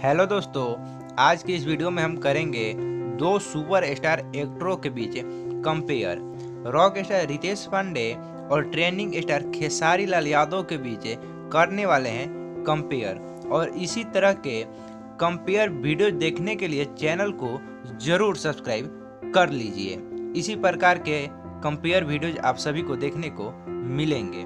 Hello दोस्तों, आज की इस वीडियो में हम करेंगे दो सुपर स्टार एक्टरों के बीच compare. Rock star Ritesh Pandey और ट्रेंडिंग स्टार खेसारी लाल यादव के बीच करने वाले हैं कंपेयर। और इसी तरह के कंपेयर वीडियो देखने के लिए चैनल को जरूर सब्सक्राइब कर लीजिए। इसी प्रकार के कंपेयर वीडियोज आप सभी को देखने को मिलेंगे।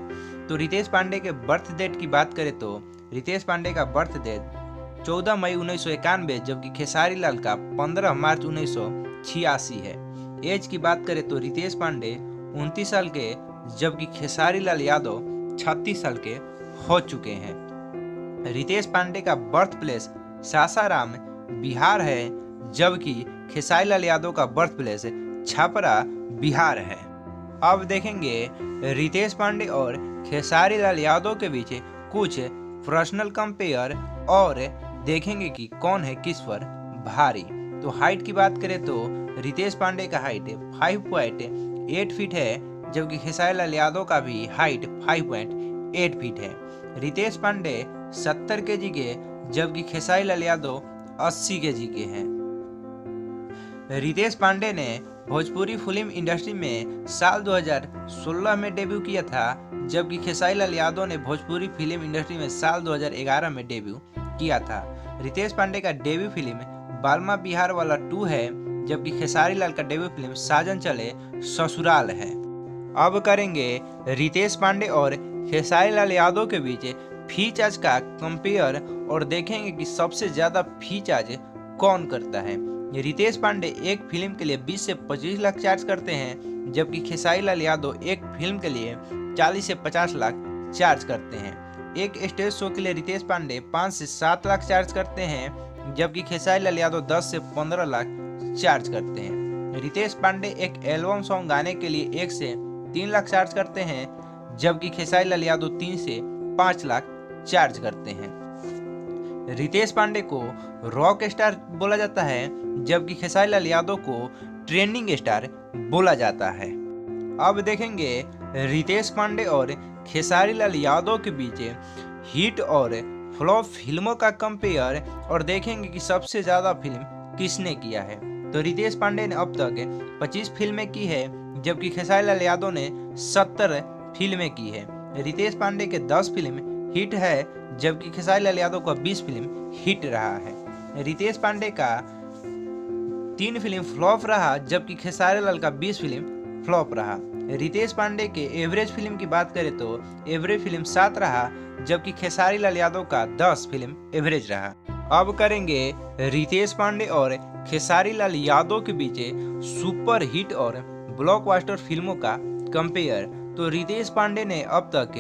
तो रितेश पांडे के बर्थ डेट की बात करें तो रितेश पांडे का बर्थ डेट 14 मई 1991, जबकि खेसारी लाल का 15 मार्च 1986 है। एज की बात करें तो रितेश पांडे 29 साल के, जबकि खेसारी लाल यादव 36 साल के हो चुके हैं। रितेश पांडे का बर्थ प्लेस सासाराम बिहार है, जबकि खेसारी लाल यादव का बर्थ प्लेस छपरा बिहार है। अब देखेंगे रितेश पांडे और खेसारी लाल यादव के बीच कुछ पर्सनल कंपेयर और देखेंगे कि कौन है किस पर भारी। तो हाइट की बात करें तो रितेश पांडे का हाइट 5.8 फीट है, जबकि खेसारी लाल यादव का भी हाइट 5.8 फीट है। रितेश पांडे 70 केजी के, जबकि खेसारी लाल यादव 80 केजी के हैं। रितेश पांडे ने भोजपुरी फिल्म इंडस्ट्री में साल 2016 में डेब्यू किया था, जबकि खेसारी लाल यादव ने भोजपुरी फिल्म इंडस्ट्री में साल 2011 में डेब्यू किया था। रितेश पांडे का डेब्यू फिल्म बालमा बिहार वाला 2 है, जबकि खेसारी लाल का डेब्यू फिल्म साजन चले ससुराल है। अब करेंगे रितेश पांडे और खेसारी लाल यादव के बीच फी चार्ज का कंपेयर और देखेंगे कि सबसे ज्यादा फी चार्ज कौन करता है। रितेश पांडे एक फिल्म के लिए 20 से 25 लाख चार्ज करते हैं, जबकि खेसारी लाल यादव एक फिल्म के लिए 40 से 50 लाख चार्ज करते हैं। एक स्टेज शो के लिए रितेश पांडे 5 से 7 लाख चार्ज करते हैं, जबकि खेसारी लाल यादव 10 से 15 लाख चार्ज करते हैं। रितेश पांडे एक एल्बम सॉन्ग गाने के लिए 1 से 3 लाख चार्ज करते हैं, जबकि खेसारी लाल यादव 3 से 5 लाख चार्ज करते हैं। रितेश पांडे को रॉक स्टार बोला जाता है, जबकि खेसारी लाल यादव को ट्रेंडिंग स्टार बोला जाता है। अब देखेंगे रितेश पांडे और खेसारी लाल यादव के बीच हिट और फ्लॉप फिल्मों का कंपेयर और देखेंगे कि सबसे ज्यादा फिल्म किसने किया है। तो रितेश पांडे ने अब तक 25 फिल्में की है, जबकि खेसारी लाल यादव ने 70 फिल्में की है। रितेश पांडे के 10 फिल्म हिट है, जबकि खेसारी लाल यादव का 20 फिल्म हिट रहा है। रितेश पांडे का 3 फिल्म फ्लॉप रहा, जबकि खेसारी लाल का 20 फिल्म फ्लॉप रहा। रितेश पांडे के एवरेज फिल्म की बात करें तो एवरेज फिल्म 7 रहा, जबकि खेसारी लाल यादव का 10 फिल्म एवरेज रहा। अब करेंगे रितेश पांडे और खेसारी लाल यादव के बीच सुपर हिट और ब्लॉकबस्टर फिल्मों का कंपेयर। तो रितेश पांडे ने अब तक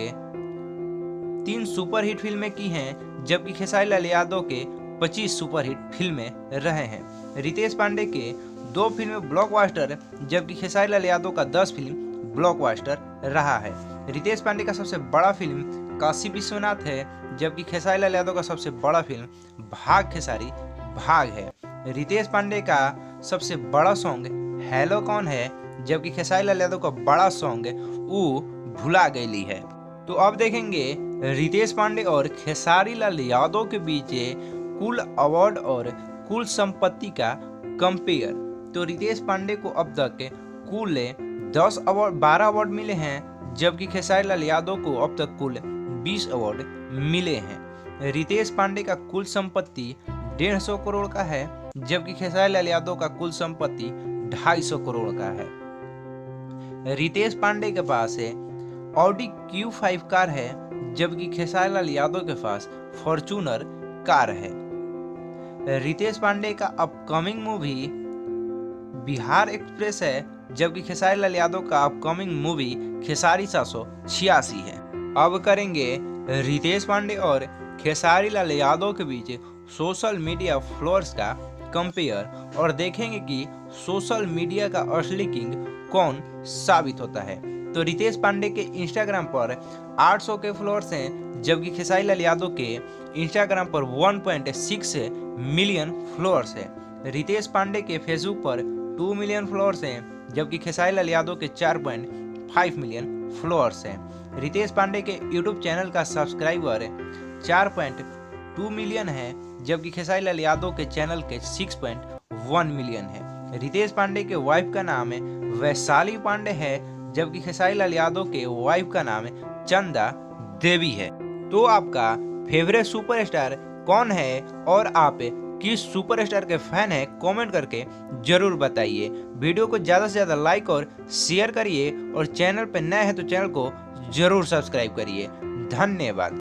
3 सुपर हिट फिल्में की हैं, जबकि खेसारी लाल यादव के 25 सुपर हिट फिल्में रहे हैं। रितेश पांडे के 2 फिल्में ब्लॉकबस्टर, जबकि खेसारी लाल यादव का 10 फिल्म ब्लॉकबस्टर रहा है। रितेश पांडे का सबसे बड़ा फिल्म काशी विश्वनाथ है, जबकि खेसारी लाल यादव का सबसे बड़ा फिल्म भाग खेसारी भाग है। रितेश पांडे का सबसे बड़ा सॉन्ग हेलो कौन है, जबकि खेसारी लाल यादव का बड़ा सॉन्ग ऊ भुला गईली है। तो अब देखेंगे रितेश पांडे और खेसारी लाल यादव के बीच कुल अवार्ड और कुल संपत्ति का कंपेयर। तो रितेश पांडे को अब तक कुल 12 अवार्ड मिले हैं, जबकि खेसारी लाल यादव को अब तक कुल 20 अवार्ड मिले हैं। रितेश पांडे का कुल संपत्ति 150 करोड़ का है, जबकि खेसारी लाल यादव का कुल संपत्ति 250 करोड़ का है। रितेश पांडे के पास ऑडी Q5 कार है, जबकि खेसारी लाल यादव के पास फॉर्च्यूनर कार है। रितेश पांडे का अपकमिंग मूवी बिहार एक्सप्रेस है, जबकि खेसारी लाल यादव का अपकमिंग मूवी खेसारी 786 है। अब करेंगे रितेश पांडे और खेसारी लाल यादव के बीच सोशल मीडिया फॉलोअर्स का कंपेयर और देखेंगे कि सोशल मीडिया का असली किंग कौन साबित होता है। तो रितेश पांडे के इंस्टाग्राम पर 800 के फॉलोअर्स हैं, जबकि खेसारी लाल यादव के इंस्टाग्राम पर 1.6 मिलियन फॉलोअर्स है। रितेश पांडे के फेसबुक पर 2 मिलियन फॉलोअर्स हैं, जबकि खेसारी लाल यादव के 4.5 मिलियन फॉलोअर्स हैं। रितेश पांडे के यूट्यूब चैनल का सब्सक्राइबर 4.2 2 मिलियन है, जबकि खेसारी लाल यादव के चैनल के 6.1 मिलियन है। रितेश पांडे के वाइफ का नाम है वैशाली पांडे है, जबकि खेसारी लाल यादव के वाइफ का नाम है चंदा देवी है। तो आपका फेवरेट सुपरस्टार कौन है और आप किस सुपरस्टार के फैन हैं, कमेंट करके जरूर बताइए। वीडियो को ज़्यादा से ज़्यादा लाइक और शेयर करिए और चैनल पर नए हैं तो चैनल को जरूर सब्सक्राइब करिए। धन्यवाद।